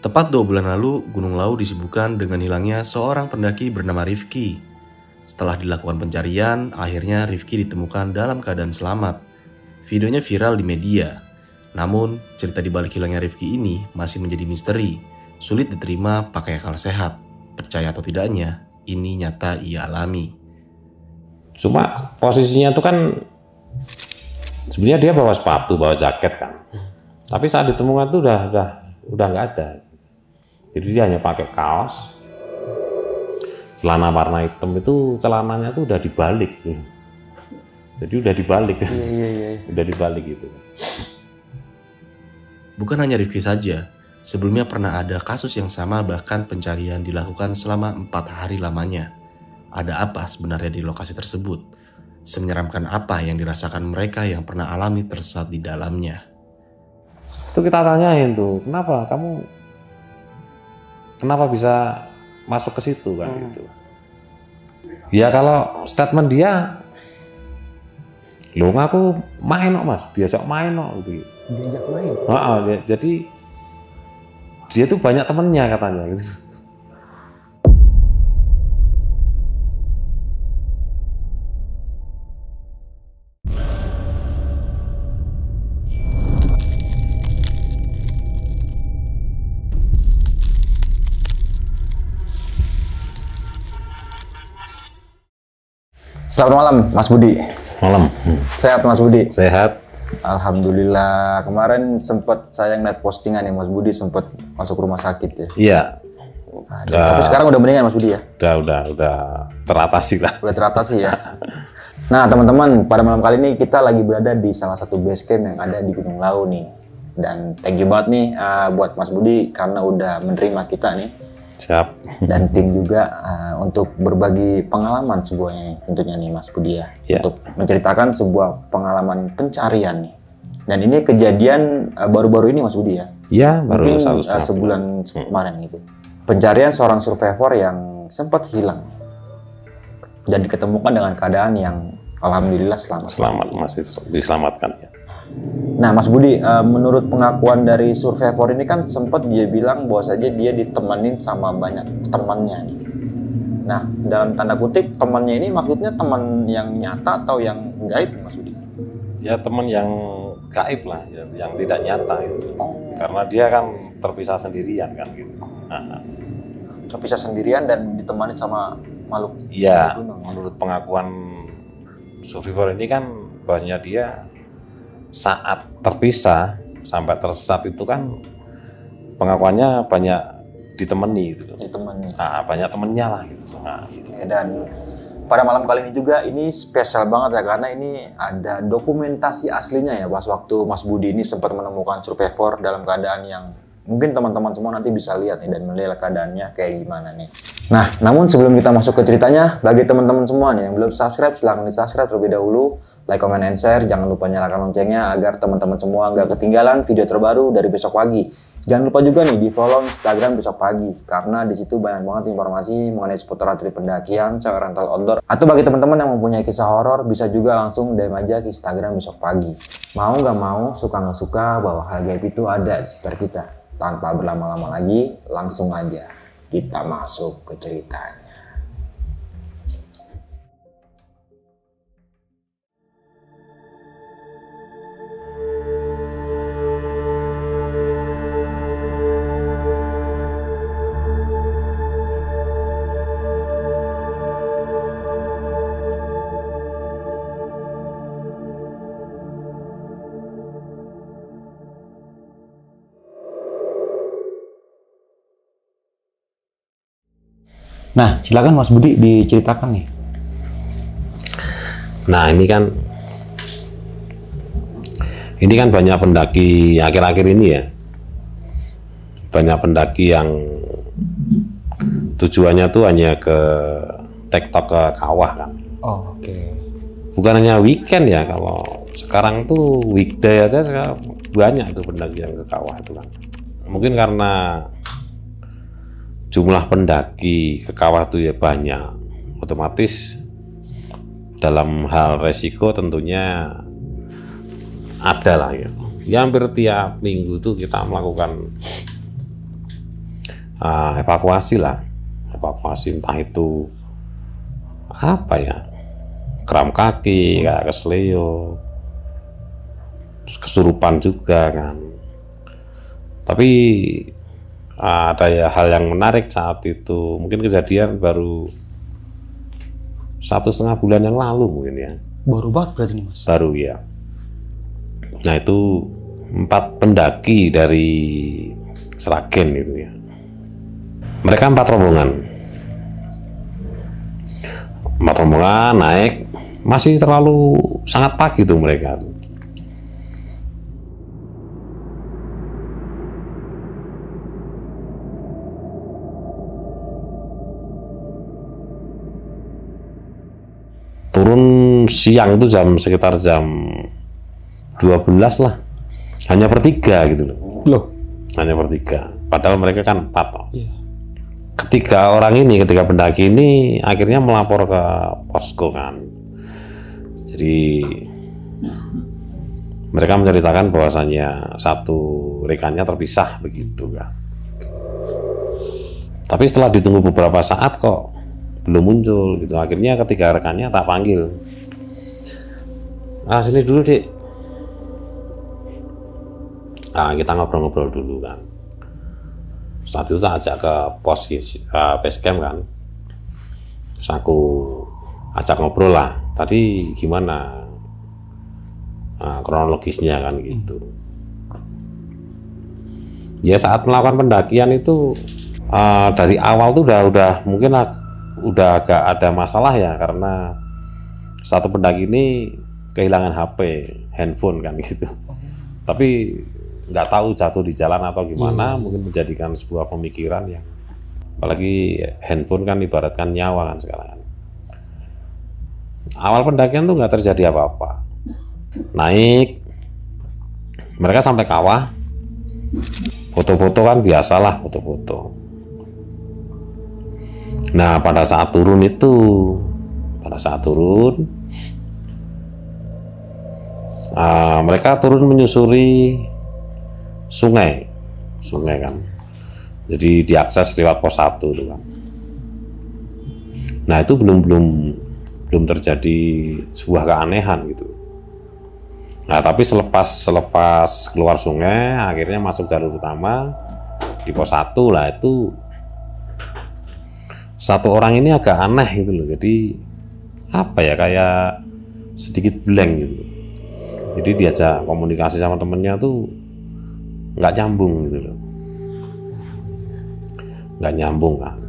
Tepat 2 bulan lalu, Gunung Lau disibukkan dengan hilangnya seorang pendaki bernama Rifki. Setelah dilakukan pencarian, akhirnya Rifki ditemukan dalam keadaan selamat. Videonya viral di media. Namun, cerita di balik hilangnya Rifki ini masih menjadi misteri. Sulit diterima pakai akal sehat. Percaya atau tidaknya, ini nyata ia alami. Cuma posisinya itu kan sebenarnya dia bawa sepatu, bawa jaket kan. Tapi saat ditemukan itu udah nggak ada. Jadi dia hanya pakai kaos, celana warna hitam itu celananya tuh udah dibalik tuh. Jadi udah dibalik, udah dibalik gitu. Bukan hanya Rifki saja, sebelumnya pernah ada kasus yang sama, bahkan pencarian dilakukan selama 4 hari lamanya. Ada apa sebenarnya di lokasi tersebut? Semenyeramkan apa yang dirasakan mereka yang pernah alami tersesat di dalamnya? Itu kita tanyain tuh, kenapa bisa masuk ke situ kan gitu. Ya kalau statement dia, lo ngaku main kok mas, biasa main kok gitu. Diajak main? Jadi dia tuh banyak temennya katanya gitu. Selamat malam, Mas Budi. Malam. Sehat, Mas Budi? Sehat. Alhamdulillah. Kemarin sempat saya ngeliat postingan ya, Mas Budi sempat masuk rumah sakit ya. Iya. Tapi sekarang udah mendingan, Mas Budi ya? Udah teratasi lah. Udah teratasi ya. Nah, teman-teman, pada malam kali ini kita lagi berada di salah satu base camp yang ada di Gunung Lau nih. Dan thank you banget nih buat Mas Budi karena udah menerima kita nih. Siap. Dan tim juga untuk berbagi pengalaman sebuahnya tentunya nih Mas Budi ya. Untuk menceritakan sebuah pengalaman pencarian nih. Dan ini kejadian baru-baru ini Mas Budi ya? Iya, baru mungkin sebulan kemarin gitu. Pencarian seorang survivor yang sempat hilang dan diketemukan dengan keadaan yang alhamdulillah selamat. Masih diselamatkan ya. Nah Mas Budi, menurut pengakuan dari survivor ini kan sempat dia bilang bahwa saja dia ditemenin sama banyak temannya nih. Nah dalam tanda kutip temannya ini maksudnya teman yang nyata atau yang gaib Mas Budi? Ya teman yang gaib lah, yang tidak nyata gitu. Karena dia kan terpisah sendirian kan gitu. Terpisah sendirian dan ditemani sama makhluk. Iya, menurut pengakuan survivor ini kan bahasanya dia saat terpisah sampai tersesat itu kan pengakuannya banyak ditemani gitu. Ditemani. Nah, banyak temennya lah gitu. Nah, gitu. Dan pada malam kali ini juga ini spesial banget ya karena ini ada dokumentasi aslinya ya pas waktu Mas Budi ini sempat menemukan survivor dalam keadaan yang mungkin teman-teman semua nanti bisa lihat nih dan melihat keadaannya kayak gimana nih. Nah, namun sebelum kita masuk ke ceritanya, bagi teman-teman semua nih yang belum subscribe, silahkan di-subscribe terlebih dahulu. Like, comment, and share. Jangan lupa nyalakan loncengnya agar teman-teman semua nggak ketinggalan video terbaru dari besok pagi. Jangan lupa juga nih di-follow Instagram besok pagi karena di situ banyak banget informasi mengenai seputar trip pendakian, sewa rental outdoor. Atau bagi teman-teman yang mempunyai kisah horor bisa juga langsung DM aja ke Instagram besok pagi. Mau nggak mau, suka nggak suka, bahwa hal gaib itu ada di sekitar kita. Tanpa berlama-lama lagi, langsung aja kita masuk ke ceritanya. Nah, silakan Mas Budi diceritakan nih. Nah, ini kan banyak pendaki akhir-akhir ini ya. Banyak pendaki yang tujuannya tuh hanya ke tektok ke kawah kan. Oh, oke. Bukan hanya weekend ya, kalau sekarang tuh weekday aja banyak tuh pendaki yang ke kawah itu kan. Mungkin karena jumlah pendaki ke kawah itu ya banyak, otomatis dalam hal resiko tentunya ada lah ya. Ya hampir tiap minggu tuh kita melakukan evakuasi lah, evakuasi entah itu apa ya, kram kaki kayak kesleo, terus kesurupan juga kan. Tapi ada ya hal yang menarik saat itu, mungkin kejadian baru 1,5 bulan yang lalu mungkin ya. Baru banget berarti nih Mas. Baru ya. Nah itu 4 pendaki dari Sragen itu ya. Mereka 4 rombongan. 4 rombongan naik, masih terlalu sangat pagi tuh mereka. Turun siang itu sekitar jam 12 lah, hanya bertiga gitu loh. Hanya bertiga, padahal mereka kan 4. Ketiga pendaki ini akhirnya melapor ke posko kan. Jadi mereka menceritakan bahwasannya satu rekannya terpisah begitu kan. Tapi setelah ditunggu beberapa saat kok belum muncul gitu. Akhirnya ketiga rekannya tak panggil. Sini dulu Dik. Kita ngobrol-ngobrol dulu kan. Saat itu tak ajak ke pos base camp kan. Terus aku ajak ngobrol lah. Tadi gimana kronologisnya kan gitu. Ya saat melakukan pendakian itu dari awal tuh udah mungkin udah agak ada masalah ya, karena satu pendaki ini kehilangan HP, handphone kan gitu. Tapi nggak tahu jatuh di jalan atau gimana, mungkin menjadikan sebuah pemikiran yang, apalagi handphone kan ibaratkan nyawa kan sekarang kan. Awal pendakian tuh nggak terjadi apa-apa. Naik, mereka sampai kawah, foto-foto kan biasalah, foto-foto. Nah pada saat turun mereka turun menyusuri sungai kan. Jadi diakses lewat pos 1 itu kan. Nah itu belum terjadi sebuah keanehan gitu. Nah tapi selepas keluar sungai, akhirnya masuk jalur utama di pos 1 lah, itu satu orang ini agak aneh gitu loh. Jadi apa ya, kayak sedikit blank gitu. Jadi diajak komunikasi sama temennya tuh nggak nyambung gitu loh. Nggak nyambung kan.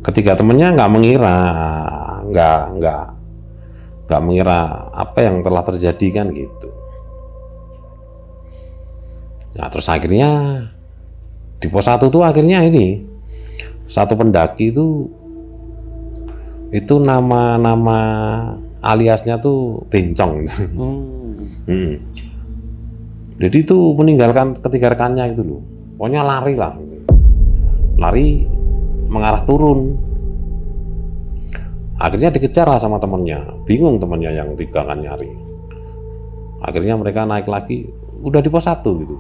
Ketika temennya nggak mengira apa yang telah terjadi kan gitu. Nah terus akhirnya di pos 1 tuh akhirnya ini satu pendaki itu nama aliasnya tuh Bencong. Jadi itu meninggalkan ketiga rekannya itu loh. Pokoknya lari lah. Lari mengarah turun. Akhirnya dikejar lah sama temennya. Bingung temennya yang 3 kan nyari. Akhirnya mereka naik lagi, udah di pos 1 gitu.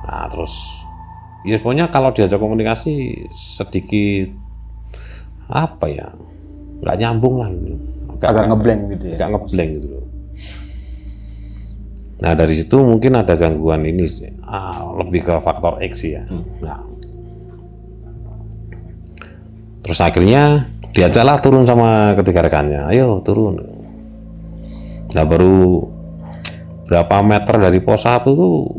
Nah terus ya pokoknya kalau diajak komunikasi sedikit apa ya, nggak nyambung lah gitu. Agak ngeblank gitu ya. Agak ngeblank gitu loh. Nah dari situ mungkin ada gangguan ini sih, lebih ke faktor X ya. Nah, terus akhirnya diajaklah turun sama ketiga rekannya, ayo turun. Nah baru berapa meter dari pos 1 tuh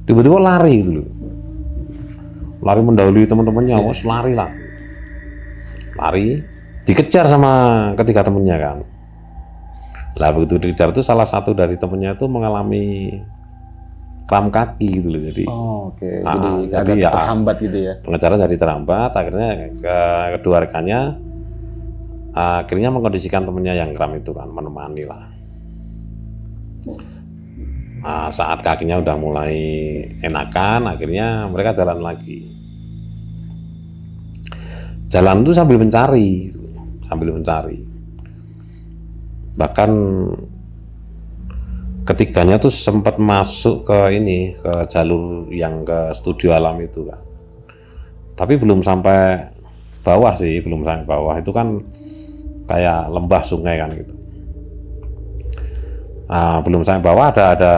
tiba-tiba lari gitu loh. Lari mendahului teman-temannya, lari lah. Lari, dikejar sama ketiga temennya kan. Lah begitu dikejar itu salah satu dari temennya itu mengalami kram kaki gitu loh. Jadi jadi ya, terhambat gitu ya. Pengejaran jadi terhambat, akhirnya kedua rekannya akhirnya mengkondisikan temennya yang kram itu kan, menemani lah. Saat kakinya udah mulai enakan, akhirnya mereka jalan lagi. Jalan itu sambil mencari. Bahkan ketiganya tuh sempat masuk ke ini, ke jalur yang ke studio alam itu kan. Tapi belum sampai bawah sih, belum sampai bawah. Itu kan kayak lembah sungai kan gitu. Nah, belum sampai bawah ada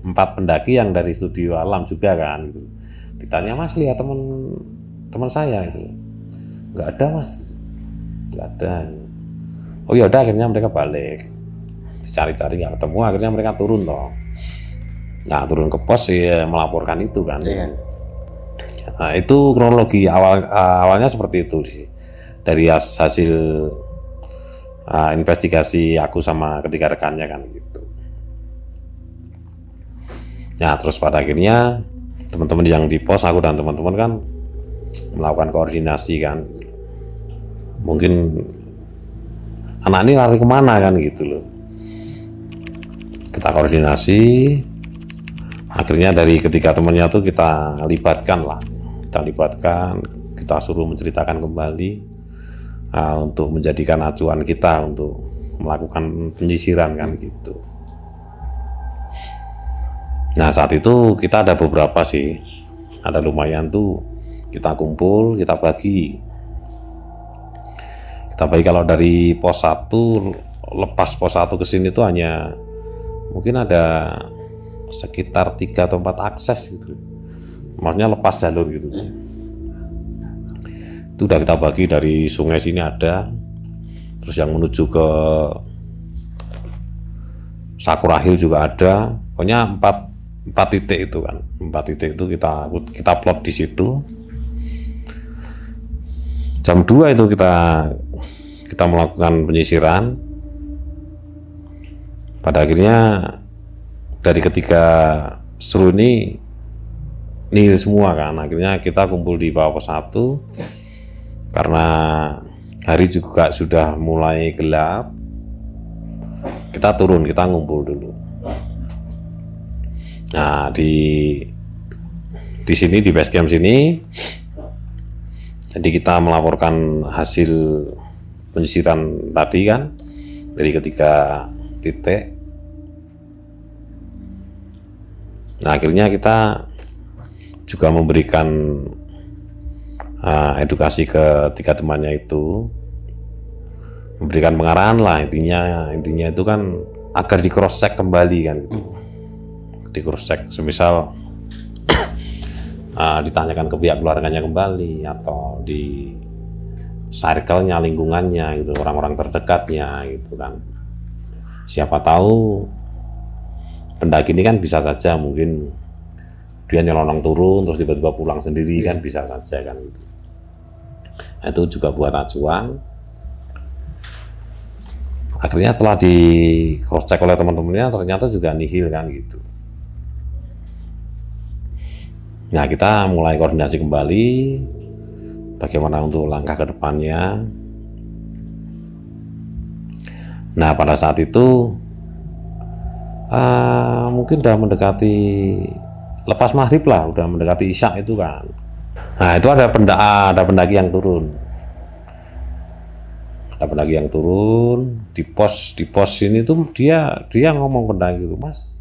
4 pendaki yang dari studio alam juga kan gitu. Ditanya, Mas lihat teman saya itu, nggak ada Mas, nggak ada. Oh ya udah, akhirnya mereka balik, dicari-cari nggak ketemu, akhirnya mereka turun toh. Nah turun ke pos ya, melaporkan itu kan. Nah itu kronologi awalnya seperti itu sih, dari hasil investigasi aku sama ketiga rekannya kan gitu. Nah terus pada akhirnya teman-teman yang di pos, aku dan teman-teman kan melakukan koordinasi kan, mungkin anak ini lari kemana kan gitu loh. Kita koordinasi, akhirnya dari ketiga temannya tuh kita libatkan, kita suruh menceritakan kembali untuk menjadikan acuan kita untuk melakukan penyisiran kan gitu. Nah saat itu kita ada beberapa sih, ada lumayan tuh, kita kumpul, kita bagi kalau dari pos 1 lepas pos 1 ke sini tuh hanya mungkin ada sekitar 3 atau 4 akses gitu, maksudnya lepas jalur gitu. Itu udah kita bagi, dari sungai sini ada, terus yang menuju ke Sakura Hill juga ada, pokoknya 4 titik itu kan, 4 titik itu kita plot di situ. Jam 2 itu kita melakukan penyisiran. Pada akhirnya dari ketiga seru ini nihil semua kan. Akhirnya kita kumpul di bawah pos 1 karena hari juga sudah mulai gelap. Kita turun, kita ngumpul dulu. Nah di sini, di base camp sini, jadi kita melaporkan hasil penyisiran tadi kan dari ketiga titik. Nah akhirnya kita juga memberikan edukasi ke 3 temannya itu, memberikan pengarahan lah, intinya itu kan agar di cross check kembali kan gitu. Di cross check, semisal ditanyakan ke pihak keluarganya kembali, atau di circle-nya, lingkungannya gitu, orang-orang terdekatnya gitu kan. Siapa tahu pendaki ini kan bisa saja mungkin dia nyelonong turun terus tiba-tiba pulang sendiri kan, bisa saja kan gitu. Nah, itu juga buat acuan. Akhirnya setelah di cross check oleh teman-temannya ternyata juga nihil kan gitu. Nah kita mulai koordinasi kembali bagaimana untuk langkah ke depannya. Nah pada saat itu mungkin udah mendekati lepas maghrib lah, udah mendekati isya itu kan. Nah itu ada pendaki yang turun. Ada pendaki yang turun di pos ini tuh, dia ngomong pendaki itu, Mas,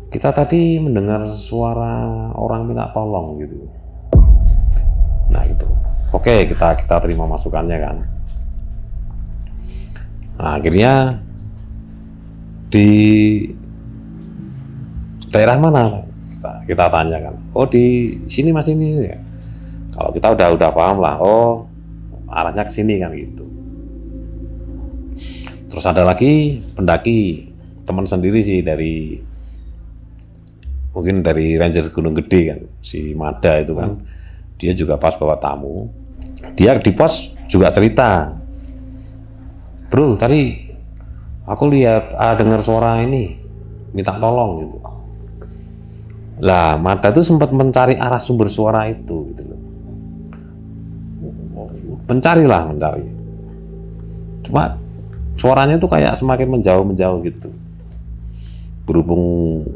kita tadi mendengar suara orang minta tolong gitu. Nah itu, oke, kita terima masukannya kan. Nah akhirnya di daerah mana kita tanya kan. Oh di sini Mas, ini ya. Kalau kita udah paham lah, oh arahnya ke sini kan gitu. Terus ada lagi pendaki teman sendiri sih, mungkin dari Ranger Gunung Gede kan, si Mada itu kan. Dia juga pas bawa tamu, dia di pos juga cerita, bro tadi aku lihat dengar suara ini minta tolong gitu. Lah Mada tuh sempat mencari arah sumber suara itu gitu loh. Mencari, cuma suaranya tuh kayak semakin menjauh gitu. Berhubung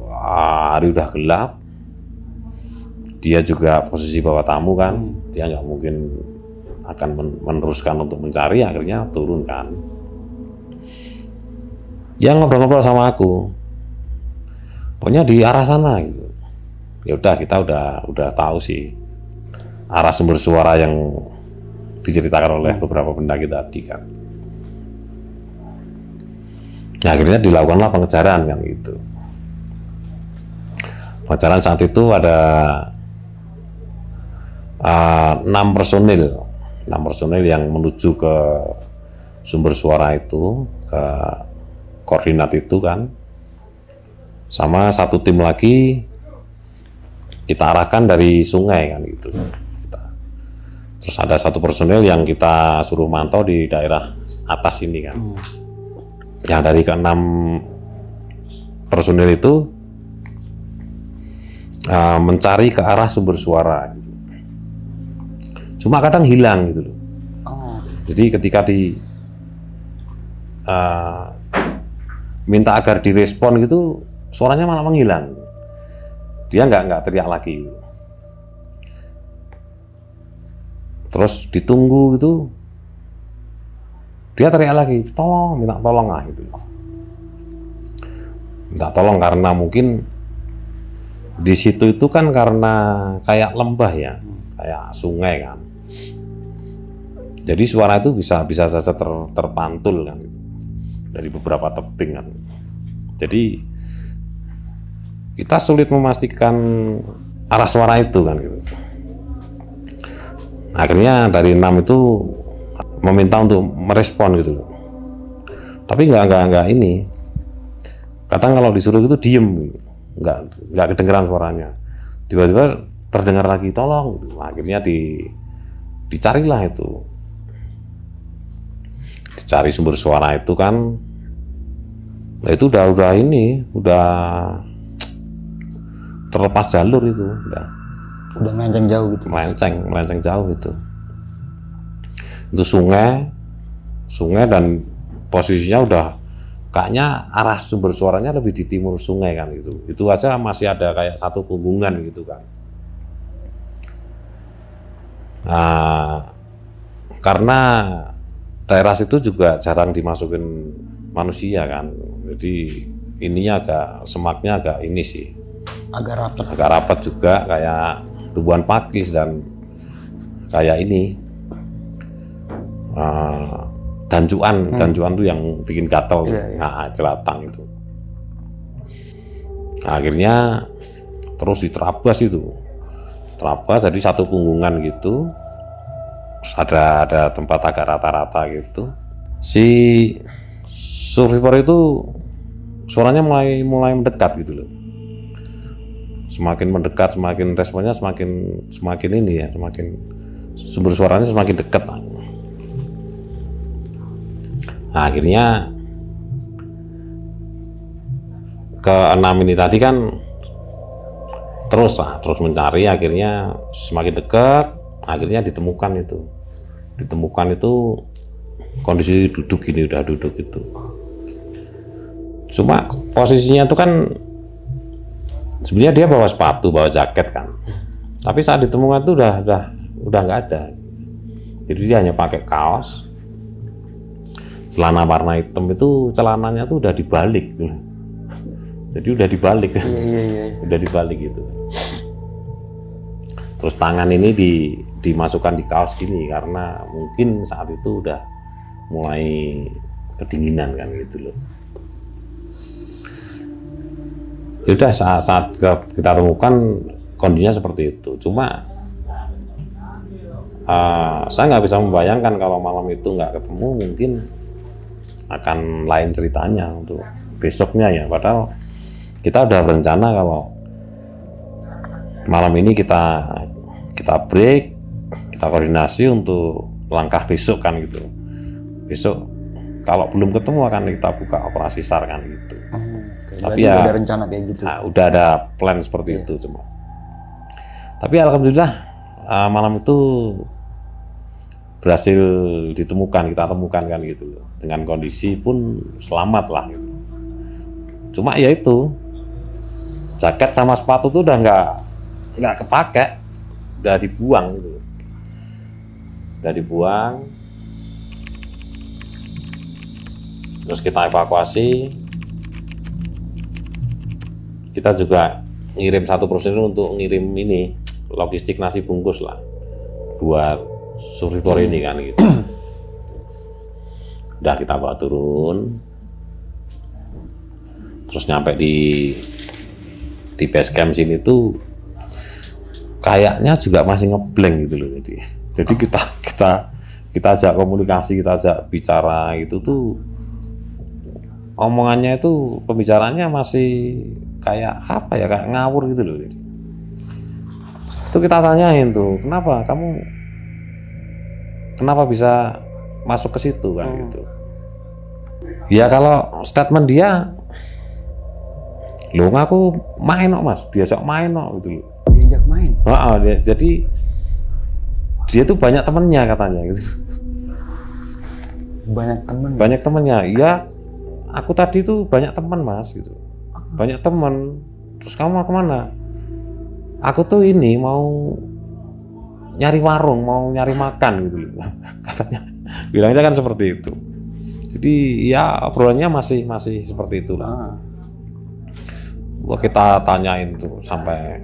hari udah gelap, dia juga posisi bawa tamu kan, dia nggak mungkin akan meneruskan untuk mencari, akhirnya turun kan. Dia ngobrol-ngobrol sama aku, pokoknya di arah sana gitu. Ya udah, kita udah tahu sih arah sumber suara yang diceritakan oleh beberapa pendaki tadi kan. Nah, akhirnya dilakukanlah pengejaran kan gitu. Pengejaran saat itu ada 6 personil yang menuju ke sumber suara itu, ke koordinat itu kan, sama 1 tim lagi kita arahkan dari sungai kan gitu. Terus ada 1 personil yang kita suruh mantau di daerah atas ini kan. Yang dari ke-6 personil itu mencari ke arah sumber suara gitu. Cuma kadang hilang gitu loh. Jadi ketika minta agar direspon gitu, suaranya malah menghilang. Dia nggak teriak lagi. Terus ditunggu gitu, dia teriak lagi, tolong, minta tolong lah gitu. Minta tolong karena mungkin di situ itu kan karena kayak lembah ya, kayak sungai kan. Jadi suara itu bisa saja terpantul kan gitu, dari beberapa tebing kan. Jadi kita sulit memastikan arah suara itu kan gitu. Akhirnya dari 6 itu meminta untuk merespon gitu. Tapi nggak ini. Kadang kalau disuruh itu diem, nggak kedengeran suaranya. Tiba-tiba terdengar lagi tolong gitu. Akhirnya dicarilah itu. Dicari sumber suara itu kan. Nah itu udah terlepas jalur itu, udah melenceng jauh gitu. Melenceng jauh itu. Itu sungai dan posisinya udah kayaknya arah sumber suaranya lebih di timur sungai kan gitu. Itu aja masih ada kayak 1 punggungan gitu kan. Nah, karena daerah situ juga jarang dimasukin manusia kan. Jadi ininya semaknya agak ini sih. Agak rapat juga, kayak tumbuhan pakis dan kayak ini dancuan tuh yang bikin gatel, nah, jelatang itu. Nah, akhirnya terus diterabas jadi 1 punggungan gitu. Terus ada tempat agak rata-rata gitu. Si survivor itu suaranya mulai mendekat gitu loh. Semakin mendekat, semakin responnya semakin ini ya, semakin sumber suaranya semakin dekat. Nah, akhirnya ke-6 ini tadi kan terus mencari, akhirnya semakin dekat, akhirnya ditemukan itu kondisi udah duduk itu. Cuma posisinya itu kan sebenarnya dia bawa sepatu, bawa jaket kan. Tapi saat ditemukan itu udah nggak ada. Jadi dia hanya pakai kaos, celana warna hitam itu celananya tuh udah dibalik tuh. Jadi udah dibalik. Iya. Udah dibalik gitu. Terus tangan ini dimasukkan di kaos gini karena mungkin saat itu udah mulai kedinginan kan gitu loh. Yaudah saat kita temukan kondisinya seperti itu. Cuma saya nggak bisa membayangkan kalau malam itu nggak ketemu, mungkin akan lain ceritanya untuk besoknya ya. Padahal kita udah berencana kalau malam ini kita break, kita koordinasi untuk langkah besok kan gitu. Besok kalau belum ketemu akan kita buka operasi SAR kan gitu. Tapi ya ada rencana kayak gitu. Udah ada plan seperti itu cuma. Tapi alhamdulillah malam itu berhasil ditemukan, kita temukan kan gitu loh. Dengan kondisi pun selamat lah gitu. Cuma ya itu jaket sama sepatu tuh udah nggak kepake, udah dibuang gitu. Udah dibuang. Terus kita evakuasi, kita juga ngirim satu personil untuk ngirim ini logistik nasi bungkus lah buat survivor ini kan gitu. Udah kita bawa turun, terus nyampe di base camp sini tuh kayaknya juga masih ngeblank gitu loh. Jadi kita ajak komunikasi, kita ajak bicara gitu tuh, omongannya itu pembicaraannya masih kayak apa ya, kayak ngawur gitu loh. Itu kita tanyain tuh, kenapa bisa masuk ke situ kan gitu. Ya kalau statement dia, lo ngaku main kok mas, diajak main kok gitu loh. Diajak main? Jadi dia tuh banyak temennya katanya gitu. Banyak temennya, iya. Aku tadi tuh banyak teman mas gitu, banyak teman. Terus kamu mau kemana? Aku tuh ini mau nyari warung, mau nyari makan gitu loh, katanya. Bilangnya kan seperti itu. Jadi ya obrolannya masih seperti itulah. Wah, kita tanyain tuh sampai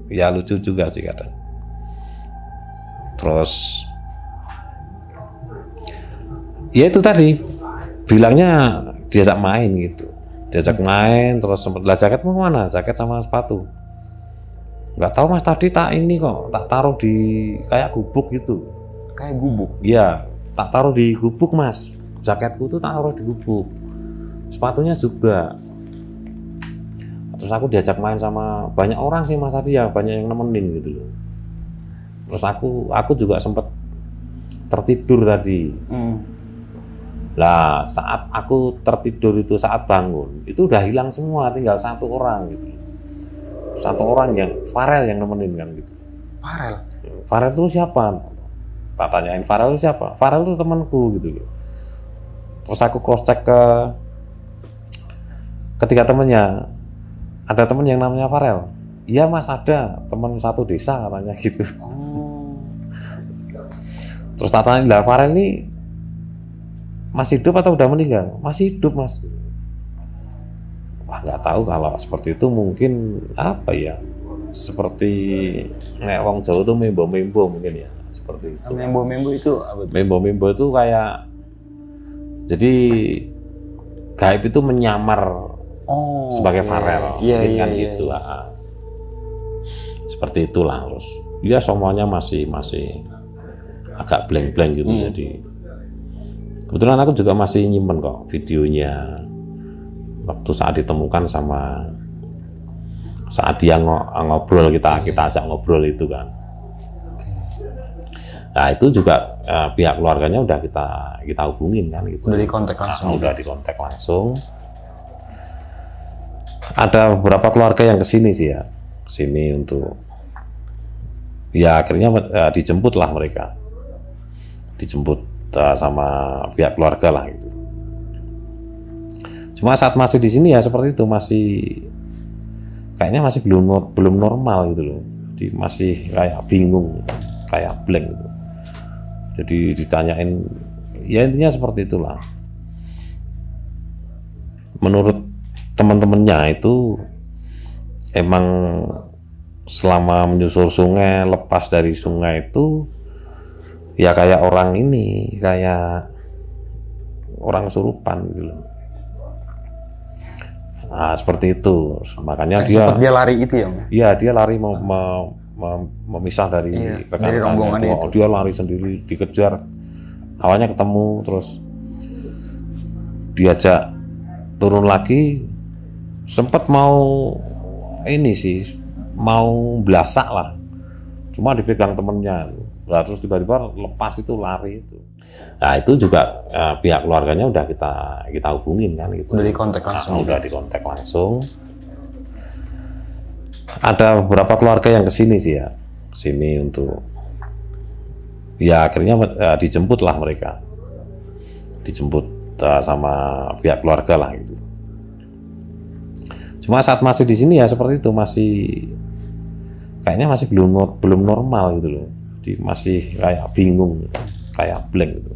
ya lucu juga sih kadang. Terus ya itu tadi bilangnya diajak main gitu, diajak main. Terus sempat lah, jaket mau kemana? Jaket sama sepatu. Nggak tahu mas, tadi tak ini kok, tak taruh di kayak gubuk gitu. Kayak gubuk? Iya, tak taruh di gubuk mas. Jaketku tuh tak taruh di gubuk, sepatunya juga. Terus aku diajak main sama banyak orang sih mas tadi ya, banyak yang nemenin gitu loh. Terus aku juga sempat tertidur tadi. Lah saat aku tertidur itu, saat bangun itu udah hilang semua, tinggal satu orang gitu. Satu orang yang Farel yang nemenin kan gitu. Farel itu siapa? Tak tanyain Farel itu siapa? Farel itu temanku gitu loh. Terus aku cross check ke ketiga temennya, ada temen yang namanya Farel. Iya mas, ada teman satu desa katanya gitu. Terus tak tanya, lah Farel ini masih hidup atau udah meninggal? Masih hidup mas. Wah nggak tahu, kalau seperti itu mungkin apa ya, seperti nek wong Jawa tuh membo-membo mungkin ya, seperti itu. Membo-membo itu apa? Membo-membo itu kayak, jadi gaib itu menyamar sebagai Farel, kan gitu. Seperti itulah. Terus ya semuanya masih agak blank gitu. Jadi kebetulan aku juga masih nyimpen kok videonya waktu saat ditemukan sama saat dia ngobrol, kita ajak ngobrol itu kan. Nah itu juga pihak keluarganya udah kita hubungin kan gitu. Udah dikontak langsung. Udah dikontak langsung. Ada beberapa keluarga yang kesini sih ya, kesini untuk ya akhirnya dijemput lah mereka, dijemput sama pihak keluarga lah gitu. Cuma saat masih di sini ya seperti itu, masih kayaknya masih belum normal gitu loh. Jadi masih kayak bingung, kayak blank gitu. Jadi ditanyain, ya intinya seperti itulah. Menurut teman-temannya itu emang selama menyusur sungai, lepas dari sungai itu ya kayak orang ini, kayak orang kesurupan gitu loh. Nah, seperti itu. Makanya dia lari itu ya? Iya, dia lari memisah dari rombongan itu. Dia lari sendiri, dikejar. Awalnya ketemu, terus diajak turun lagi, sempat mau ini sih, mau belasak lah. Cuma dipegang temennya. Nah, terus tiba-tiba lepas itu, lari itu. Nah itu juga pihak keluarganya udah kita hubungin kan gitu. Udah dikontak langsung. Udah dikontak langsung. Ada beberapa keluarga yang kesini sih ya, kesini untuk ya akhirnya dijemput lah mereka, dijemput sama pihak keluarga lah gitu. Cuma saat masih di sini ya seperti itu, masih kayaknya masih belum normal gitu loh. Jadi masih kayak bingung, kayak blank gitu.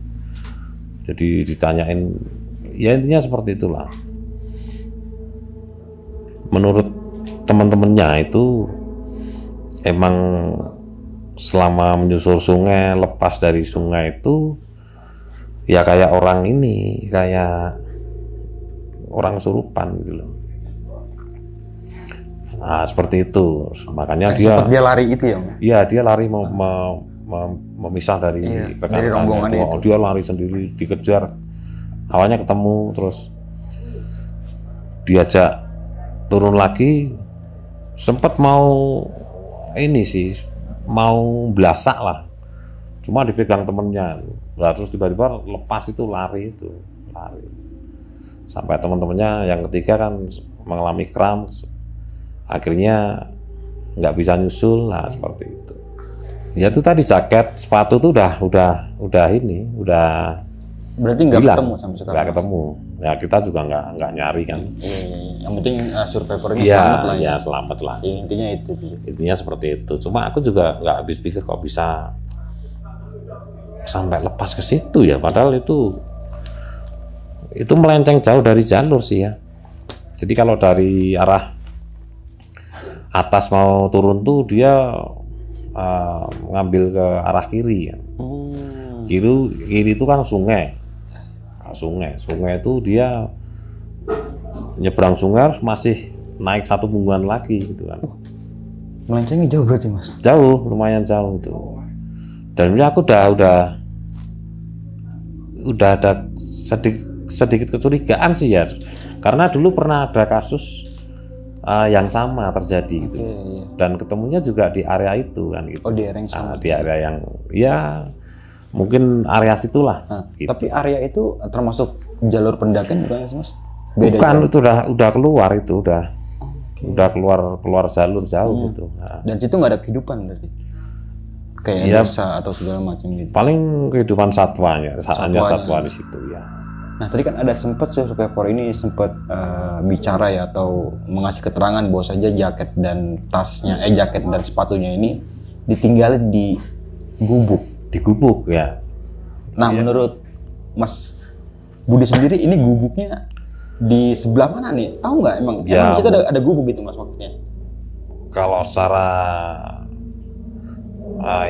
Jadi ditanyain, ya intinya seperti itulah. Menurut teman-temannya itu emang selama menyusur sungai, lepas dari sungai itu ya kayak orang ini, kayak orang kesurupan gitu loh. Nah, seperti itu. Makanya dia lari itu ya, Mas? Iya, dia lari memisah dari dari rombongan itu. Dia lari sendiri, dikejar. Awalnya ketemu, terus diajak turun lagi, sempat mau ini sih, mau belasak lah, cuma dipegang temennya. Nah, terus tiba-tiba lepas itu lari sampai teman-temannya yang ketiga kan mengalami kram, akhirnya nggak bisa nyusul. Nah, seperti itu. Ya itu tadi, jaket, sepatu tuh udah berarti nggak ketemu sampai sekarang? Nggak ketemu. Ya kita juga nggak nyari kan. Yang penting survivor ini selamat lah. Ya selamat lah. Ya, intinya itu. Intinya seperti itu. Cuma aku juga nggak habis pikir kok bisa sampai lepas ke situ ya. Padahal itu melenceng jauh dari jalur sih ya. Jadi kalau dari arah atas mau turun tuh dia ngambil ke arah kiri ya. Kiri itu kan sungai. Sungai itu dia nyebrang sungai harus masih naik satu punggungan lagi gitu kan. Melencengnya jauh berarti, Mas? Jauh, lumayan jauh itu. Dan aku udah ada sedikit kecurigaan sih ya, karena dulu pernah ada kasus yang sama terjadi gitu. Dan ketemunya juga di area itu kan gitu. Di area yang sama. Di area yang ya mungkin area situlah. Gitu. Tapi area itu termasuk jalur pendakian bukan sih, Mas? Beda bukan, itu udah keluar itu, udah keluar jalur jauh gitu. Dan situ nggak ada kehidupan berarti? Kayak desa atau segala macam gitu. Paling kehidupan satwanya, hanya satwa di situ ya. Nah tadi kan ada sempat survivor ini sempat bicara ya atau mengasih keterangan bahwa saja jaket dan tasnya, jaket dan sepatunya ini ditinggalin di gubuk. Di gubuk ya. Nah menurut Mas Budi sendiri ini gubuknya di sebelah mana nih? Tahu nggak emang? Ya, emang di situ ada gubuk gitu, Mas, maksudnya? Kalau secara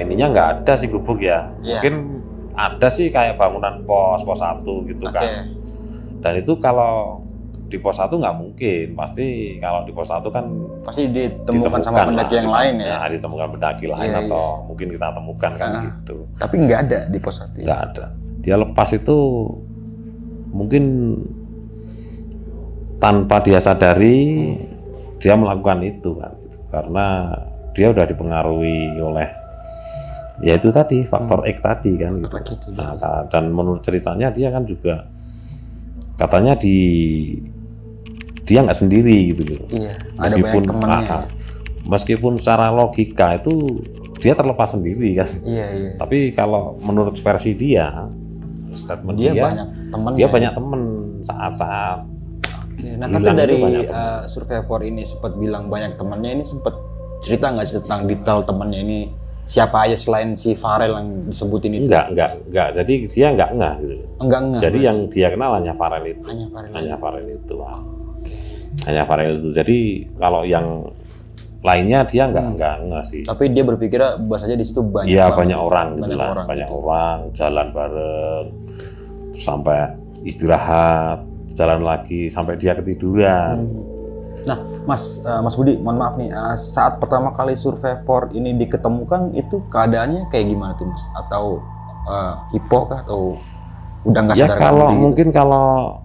ininya nggak ada sih gubuk ya. Mungkin ada sih kayak bangunan pos 1 gitu kan. Dan itu kalau di pos 1 nggak mungkin, pasti kalau di pos 1 kan pasti ditemukan sama pendaki yang lain ya. Ya, ditemukan pendaki lain atau mungkin kita temukan kan gitu. Tapi nggak ada di pos 1. Nggak ada. Dia lepas itu mungkin tanpa dia sadari dia melakukan itu kan, karena dia udah dipengaruhi oleh ya itu tadi faktor X tadi kan gitu. Nah, dan menurut ceritanya dia kan juga katanya dia nggak sendiri gitu loh. Iya, meskipun meskipun secara logika itu dia terlepas sendiri kan. Iya. Tapi kalau menurut versi dia, statement dia banyak temen saat-saat. Nah tapi dari survivor ini sempat bilang banyak temannya, ini sempat cerita nggak sih tentang detail temannya ini siapa aja selain si Farel yang disebutin itu? Enggak. Jadi dia enggak gitu. Enggak. Jadi yang dia kenal hanya Farel itu. Hanya Farel itu. Jadi kalau yang lainnya dia enggak sih. Tapi dia berpikir bahasanya di situ banyak. Iya, banyak orang gitu lah. Banyak orang jalan bareng sampai istirahat, jalan lagi sampai dia ketiduran. Nah, Mas Budi, mohon maaf nih, saat pertama kali survivor ini diketemukan itu keadaannya kayak gimana tuh, Mas? Atau hipo kah atau udah nggak sadar? Ya kalau mungkin kalau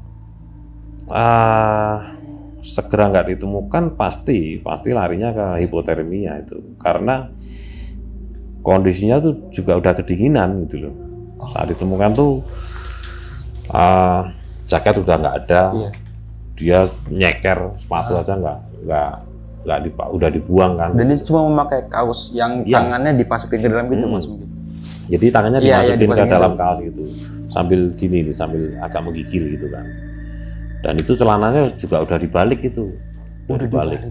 segera nggak ditemukan pasti larinya ke hipotermia itu, karena kondisinya tuh juga udah kedinginan gitu loh. Saat ditemukan tuh jaket udah nggak ada. Iya. Dia nyeker sepatu aja udah dibuang kan. Dan dia cuma memakai kaos yang tangannya dimasukin ke dalam gitu, Mas. Jadi tangannya dimasukin ke dalam kaos gitu, sambil gini nih, sambil agak menggigil gitu kan. Dan itu celananya juga udah dibalik itu, udah dibalik.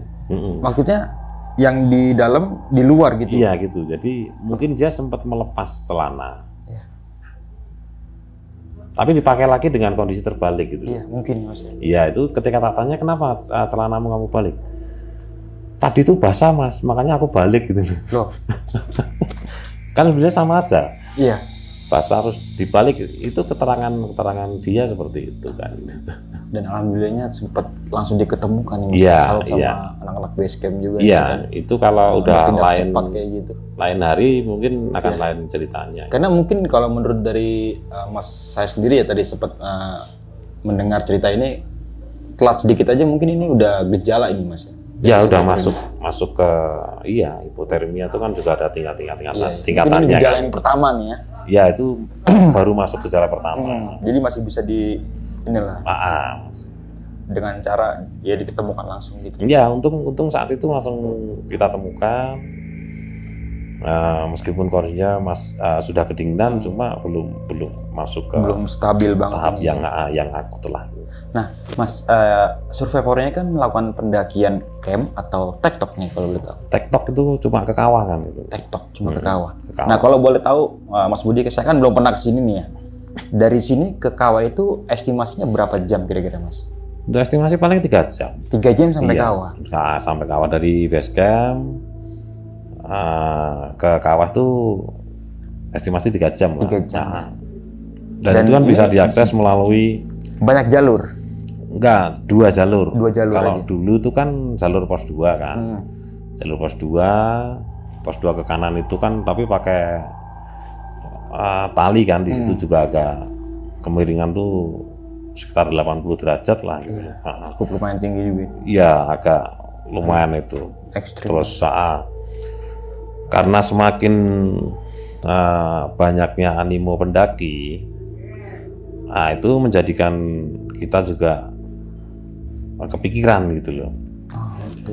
Maksudnya yang di dalam di luar gitu? Iya gitu. Jadi mungkin dia sempat melepas celana. Tapi dipakai lagi dengan kondisi terbalik gitu. Iya, mungkin Mas. Iya, itu ketika tak tanya kenapa celanamu kamu balik? tadi itu basah mas, makanya aku balik gitu. Loh, Kan sebenarnya sama aja. iya. Basah harus dibalik, itu keterangan dia seperti itu kan. Dan alhamdulillahnya sempat langsung diketemukan nih Mas. Iya, Salut sama iya. anak-anak base camp juga. Iya, kan. itu kalau udah Tindak lain cepat kayak gitu. lain hari mungkin akan lain ceritanya. Karena mungkin kalau menurut dari Mas saya sendiri ya tadi sempat mendengar cerita ini telat sedikit aja mungkin ini udah gejala ini Mas. Ya udah masuk ke hipotermia itu kan juga ada tingkatannya. Mungkin ini gejala yang pertama nih ya. Ya itu baru masuk gejala pertama. Jadi masih bisa inilah Maaf. dengan cara ya diketemukan langsung gitu. Ya untung saat itu langsung kita temukan. Meskipun kondisinya sudah kedinginan, cuma belum masuk ke Belum stabil banget. tahap ini. yang akut lah. Nah, Mas, survivor ini kan melakukan pendakian camp atau tektok nih kalau boleh tahu. Tektok itu cuma ke kawah kan itu. Tektok cuma ke kawah. ke kawah. Nah, kalau boleh tahu, Mas Budi, saya kan belum pernah ke sini nih ya. Dari sini ke kawah itu estimasinya berapa jam kira-kira, Mas? Untuk estimasi paling 3 jam. 3 jam sampai Iya. kawah. Nah, sampai kawah dari base camp ke kawah itu estimasi 3 jam lah. 3 jam. Nah, dan itu kan bisa diakses melalui Banyak jalur. enggak 2 jalur. 2 jalur Kalau aja. dulu itu kan jalur pos 2 kan. Jalur pos 2 ke kanan itu kan tapi pakai tali kan, di situ juga agak kemiringan tuh sekitar 80 derajat lah gitu. Cukup lumayan tinggi juga. Iya, agak lumayan itu. Ekstrim. Terus karena semakin banyaknya animo pendaki, itu menjadikan kita juga kepikiran gitu loh.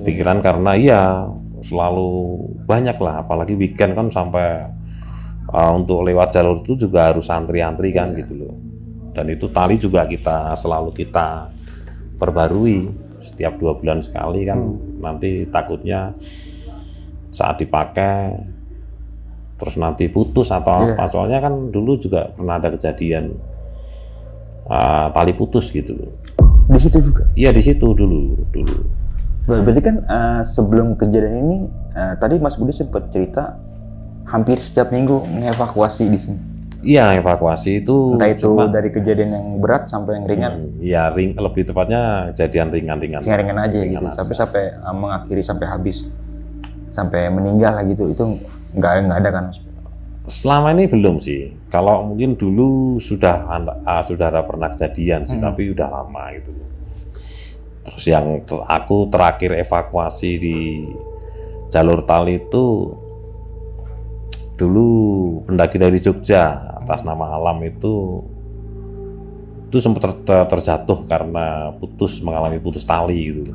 Pikiran karena selalu banyak lah, apalagi weekend kan sampai untuk lewat jalur itu juga harus antri-antri kan gitu loh. Dan itu tali juga selalu kita perbarui setiap 2 bulan sekali kan. Nanti takutnya saat dipakai terus nanti putus atau apa. Soalnya kan dulu juga pernah ada kejadian tali putus gitu loh. Di situ juga. Iya, di situ dulu. Berarti kan sebelum kejadian ini tadi Mas Budi sempat cerita hampir setiap minggu mengevakuasi di sini. Iya, evakuasi itu Entah itu dari kejadian yang berat sampai yang ringan. Iya, lebih tepatnya kejadian ringan-ringan. Yang ringan aja gitu. Sampai mengakhiri sampai habis. Sampai meninggal lah gitu. Itu nggak ada kan Mas? Selama ini belum sih. Kalau mungkin dulu sudah ada pernah kejadian sih, tapi udah lama gitu. Terus yang aku terakhir evakuasi di jalur tali itu dulu pendaki dari Jogja atas nama Alam itu sempat terjatuh karena mengalami putus tali gitu.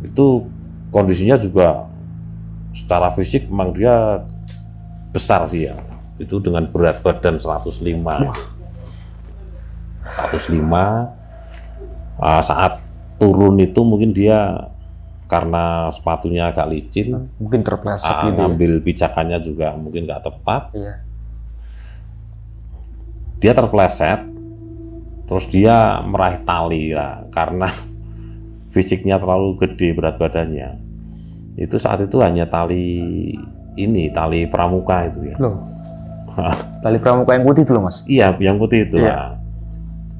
Itu kondisinya juga secara fisik memang dia besar sih ya. Itu dengan berat badan 105. 105 saat turun itu mungkin dia karena sepatunya agak licin, Mungkin terpleset gitu. ngambil pijakannya juga mungkin nggak tepat. Iya. Dia terpleset, terus dia meraih tali lah karena fisiknya terlalu gede berat badannya. Itu saat itu hanya tali pramuka itu ya. Loh. Tali pramuka yang putih itu loh Mas. Iya, yang putih itu Iya. lah.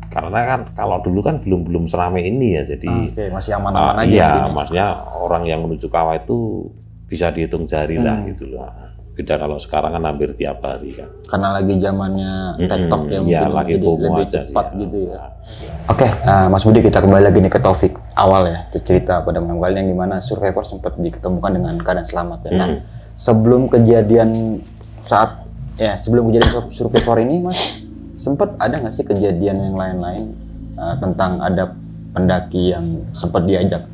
Karena kan kalau dulu kan belum seramai ini ya, jadi Oke, masih aman-aman aja. iya, mungkin ya. maksudnya orang yang menuju kawah itu bisa dihitung jari lah gitu loh. Beda kalau sekarang kan hampir tiap hari kan. Karena lagi zamannya TikTok ya, Iya, mungkin lagi jadi FOMO lebih aja cepat sih, ya. gitu ya. Oke, Mas Budi, kita kembali lagi nih ke topik awal ya, cerita pada malam kali yang dimana survivor sempat diketemukan dengan keadaan selamat ya. Nah, sebelum kejadian survivor ini Mas, sempat ada nggak sih kejadian yang lain-lain tentang ada pendaki yang sempat diajak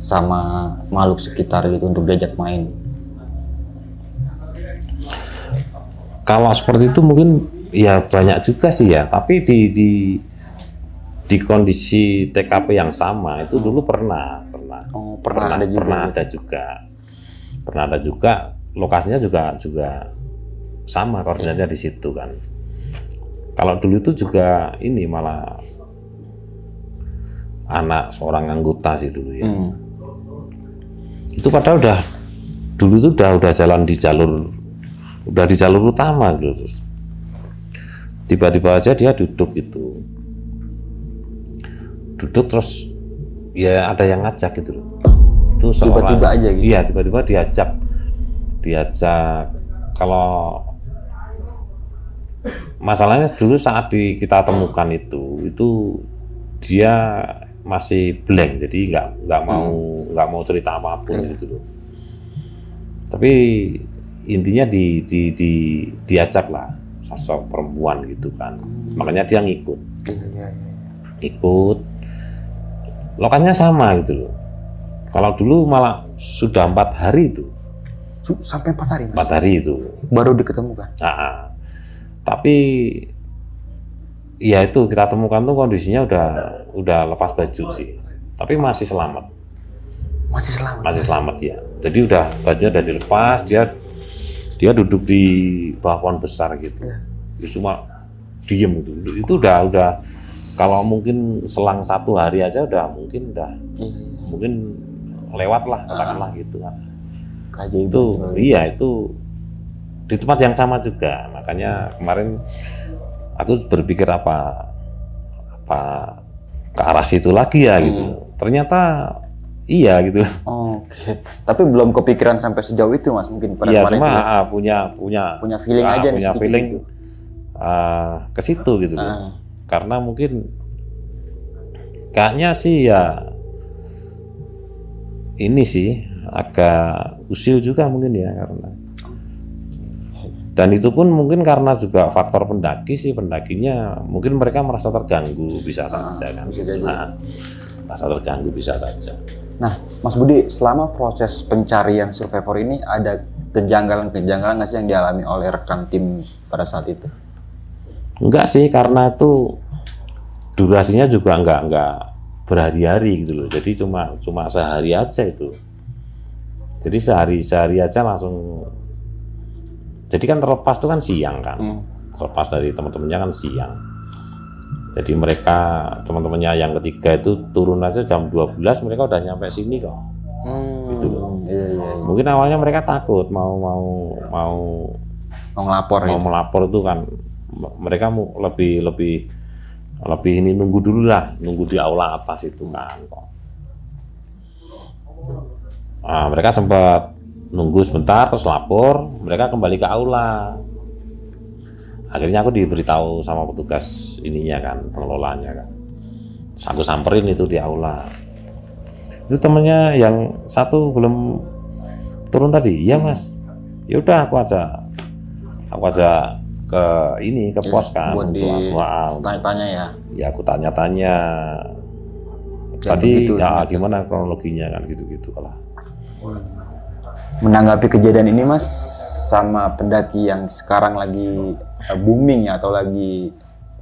sama makhluk sekitar gitu untuk diajak main? Kalau seperti itu mungkin ya banyak juga sih ya, tapi di kondisi TKP yang sama itu dulu pernah ada juga lokasinya juga sama koordinatnya di situ kan. Kalau dulu itu juga ini malah anak seorang anggota sih dulu ya. Itu padahal dulu tuh udah jalan di jalur utama gitu. Terus tiba-tiba aja dia duduk terus ya ada yang ngajak gitu loh. Itu Tiba-tiba aja gitu. Iya, tiba-tiba diajak kalau masalahnya dulu saat kita temukan itu dia masih blank, jadi nggak mau cerita apapun gitu loh. Tapi intinya diajak lah sosok perempuan gitu kan, makanya dia ngikut. Ikut, lokasinya sama gitu loh. Kalau dulu malah sudah 4 hari itu. Sampai 4 hari? 4 hari itu. Baru diketemukan? Tapi ya itu kita temukan tuh kondisinya udah lepas baju sih. Tapi masih selamat. Masih selamat ya. Jadi bajunya udah dilepas, dia duduk di bawah pohon besar gitu. Dia cuma diem gitu. Itu udah kalau mungkin selang 1 hari aja mungkin lewat lah, katakanlah gitu kan. Itu di tempat yang sama juga. Makanya kemarin aku berpikir apa ke arah situ lagi ya gitu. Ternyata iya gitu. Oke. Tapi belum kepikiran sampai sejauh itu Mas, mungkin pada iya, cuma punya feeling aja nih. Punya feeling ke situ gitu loh. Karena mungkin kayaknya sih ya ini sih agak usil juga mungkin ya, karena dan itu pun mungkin karena juga faktor pendakinya mungkin mereka merasa terganggu bisa saja kan. Merasa terganggu bisa saja. Nah, Mas Budi, selama proses pencarian survivor ini ada kejanggalan nggak sih yang dialami oleh rekan tim pada saat itu? Enggak sih, karena itu durasinya juga enggak berhari-hari gitu loh. Jadi cuma sehari aja itu. Jadi sehari aja langsung. Jadi kan terlepas itu kan siang kan. Terlepas dari teman-temannya kan siang. Jadi mereka teman-temannya yang ketiga itu turun aja jam 12 mereka udah nyampe sini kok. Gitu loh. Iya. Mungkin awalnya mereka takut mau melapor itu kan. Mereka mau lebih ini nunggu dulu lah, nunggu di aula atas itu kan kok. Mereka sempat nunggu sebentar terus lapor, mereka kembali ke aula. Akhirnya aku diberitahu sama petugas ininya kan, pengelolanya kan. Terus aku samperin itu di aula. Itu temennya yang satu belum turun tadi, iya Mas. Ya udah aku aja ke pos kan buat untuk tanya-tanya ya. Ya aku tanya-tanya. Tadi ya gimana kronologinya kan gitu-gitu lah. Menanggapi kejadian ini Mas, sama pendaki yang sekarang lagi booming ya, atau lagi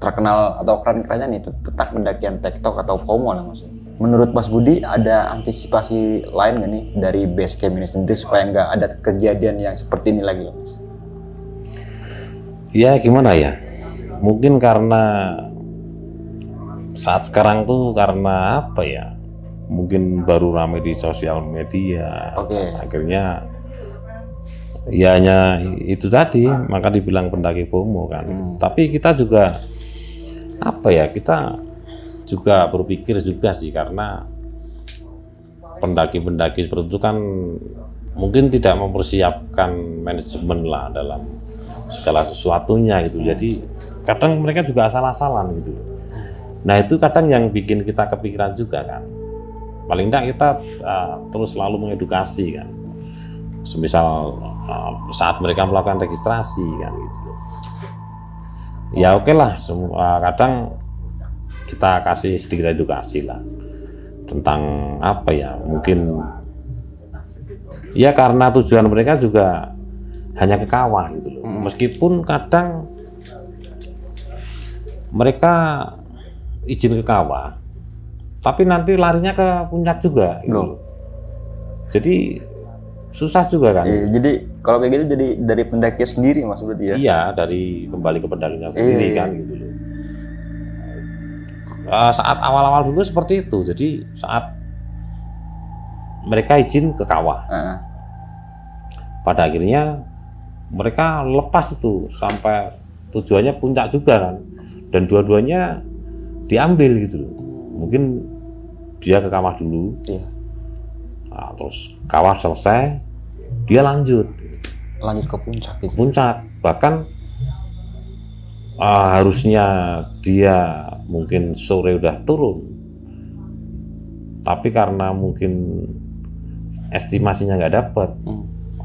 terkenal atau keren-kerennya nih tentang pendakian TikTok atau FOMO lah Mas. Menurut Mas Budi ada antisipasi lain nggak nih dari base camp ini sendiri supaya nggak ada kejadian yang seperti ini lagi loh Mas? Ya gimana ya, mungkin karena saat sekarang tuh karena apa ya, mungkin baru ramai di sosial media. Akhirnya ya hanya itu tadi, maka dibilang pendaki FOMO kan. Tapi kita juga apa ya, kita juga berpikir juga sih, karena pendaki-pendaki seperti itu kan mungkin tidak mempersiapkan manajemen lah dalam segala sesuatunya gitu. Jadi kadang mereka juga asal-asalan gitu. Nah itu kadang yang bikin kita kepikiran juga kan. Paling tidak kita terus selalu mengedukasi kan. Semisal saat mereka melakukan registrasi kan gitu. Ya oke lah, kadang kita kasih sedikit edukasi lah tentang apa ya, mungkin ya karena tujuan mereka juga hanya ke kawah gitu loh. Meskipun kadang mereka izin ke kawah, tapi nanti larinya ke puncak juga gitu. Jadi susah juga kan. Jadi kalau kayak gitu jadi dari pendaki sendiri Mas berarti ya? Iya, dari kembali ke pendakinya sendiri kan gitu loh. Saat awal-awal dulu seperti itu. Jadi saat mereka izin ke kawah. Pada akhirnya mereka lepas itu sampai tujuannya puncak juga kan, dan dua-duanya diambil gitu loh. Mungkin dia ke kawah dulu, nah, terus kawah selesai, dia lanjut ke puncak gitu. Puncak, bahkan harusnya dia mungkin sore udah turun, tapi karena mungkin estimasinya nggak dapat,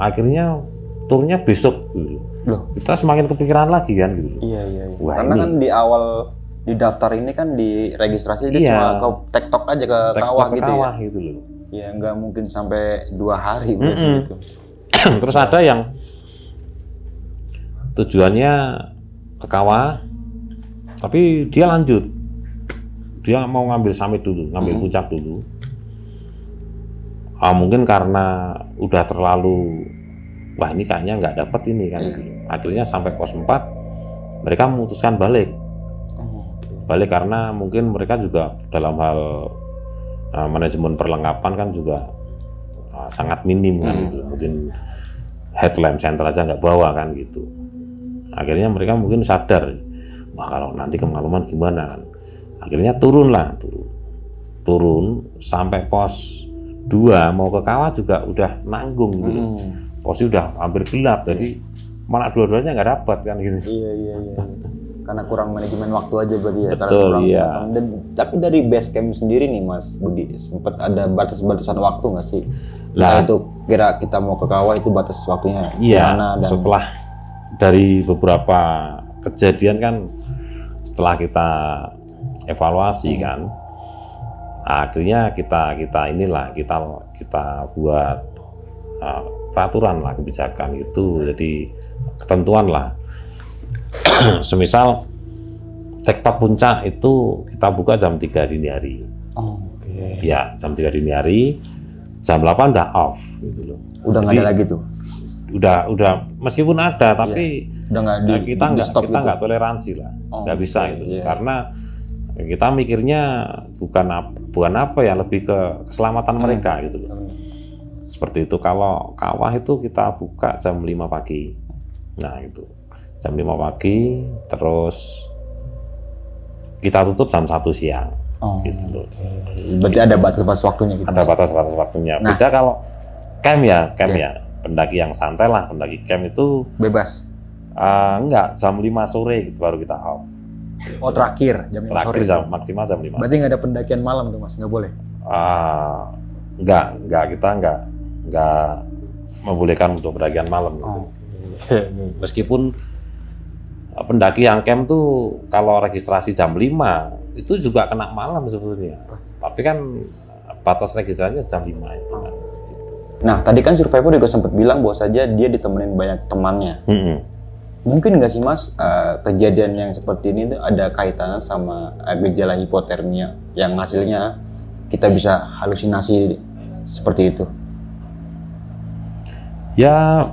akhirnya turunnya besok gitu. Loh, kita semakin kepikiran lagi kan gitu. Iya. Wah, karena ini, kan di awal di daftar ini kan di registrasi dia cuma ke tektok aja ke kawah gitu ya. Gitu loh. Ya nggak mungkin sampai 2 hari gitu. Terus ada yang tujuannya ke kawah, tapi dia lanjut, dia mau ngambil summit dulu, ngambil puncak dulu. Mungkin karena udah terlalu, wah ini kayaknya nggak dapet ini kan. Akhirnya sampai pos 4 mereka memutuskan balik karena mungkin mereka juga dalam hal manajemen perlengkapan kan juga sangat minim kan gitu. Mungkin headlamp center aja nggak bawa kan gitu. Akhirnya mereka mungkin sadar, wah kalau nanti kemalaman gimana kan. Akhirnya turun sampai pos 2 mau ke kawah juga udah nanggung gitu. Posnya udah hampir gelap, jadi mana dua-duanya nggak dapat kan gitu. Iya. Karena kurang manajemen waktu aja berarti ya. Betul, iya. Tapi dari base camp sendiri nih Mas Budi, sempat ada batas-batasan waktu nggak sih? Lah, untuk kira kita mau ke kawah itu batas waktunya gimana? Dan setelah dari beberapa kejadian kan, setelah kita evaluasi kan, akhirnya kita buat peraturan lah, kebijakan itu, jadi ketentuan lah. Semisal tektok puncak itu kita buka jam 3 dini hari. Ya, jam 3 dini hari, jam 8 udah off gitu loh. Udah nggak ada lagi tuh. Udah meskipun ada tapi kita nggak toleransi lah, nggak bisa gitu. Karena kita mikirnya bukan apa ya, lebih ke keselamatan mereka gitu loh. Seperti itu. Kalau kawah itu kita buka jam 5 pagi. Nah itu jam 5 pagi, terus kita tutup jam 1 siang. Gitu loh. Berarti ada batas waktunya gitu. Ada batas waktunya. Nah, beda kalau camp ya. Pendaki yang santai lah, pendaki camp itu bebas. Enggak, jam 5 sore gitu baru kita off. Terakhir jam 5 sore. Maksimal jam 5. Berarti nggak ada pendakian malam tuh Mas, nggak boleh? Enggak, kita enggak membolehkan untuk pendakian malam gitu. Meskipun pendaki yang camp tuh kalau registrasi jam 5 itu juga kena malam sebetulnya. Tapi kan batas registrasinya jam 5 itu kan. Nah, tadi kan survivor juga sempat bilang bahwa saja dia ditemenin banyak temannya. Mungkin nggak sih Mas, kejadian yang seperti ini tuh ada kaitannya sama gejala hipotermia yang hasilnya kita bisa halusinasi seperti itu? Ya,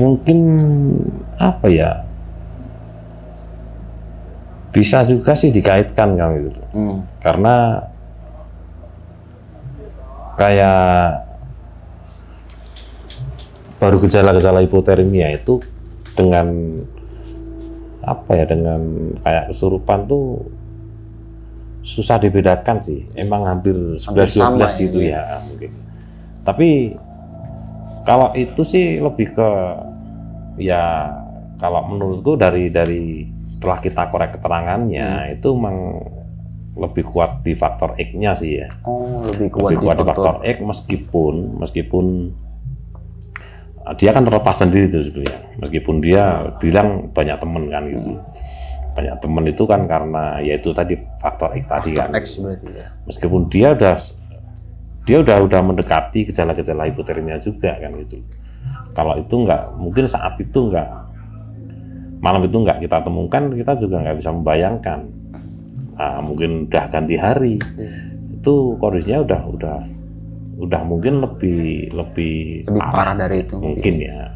mungkin apa ya? Bisa juga sih dikaitkan kan gitu. Karena kayak baru gejala-gejala hipotermia itu dengan apa ya, dengan kayak kesurupan tuh susah dibedakan sih. Emang hampir 11-12 gitu ya mungkin. Tapi kalau itu sih lebih ke, ya kalau menurutku dari setelah kita korek keterangannya itu memang lebih kuat di faktor X-nya sih ya. Lebih kuat di faktor X, meskipun dia kan terlepas sendiri itu sebenarnya. Meskipun dia bilang banyak temen kan gitu. Banyak temen itu kan karena yaitu tadi faktor X tadi kan. X berarti ya. Meskipun dia udah mendekati gejala-gejala hipotermia juga kan gitu. Kalau itu mungkin saat itu malam itu kita temukan, kita juga nggak bisa membayangkan. Mungkin udah ganti hari, itu kondisinya udah mungkin lebih parah dari itu mungkin ya.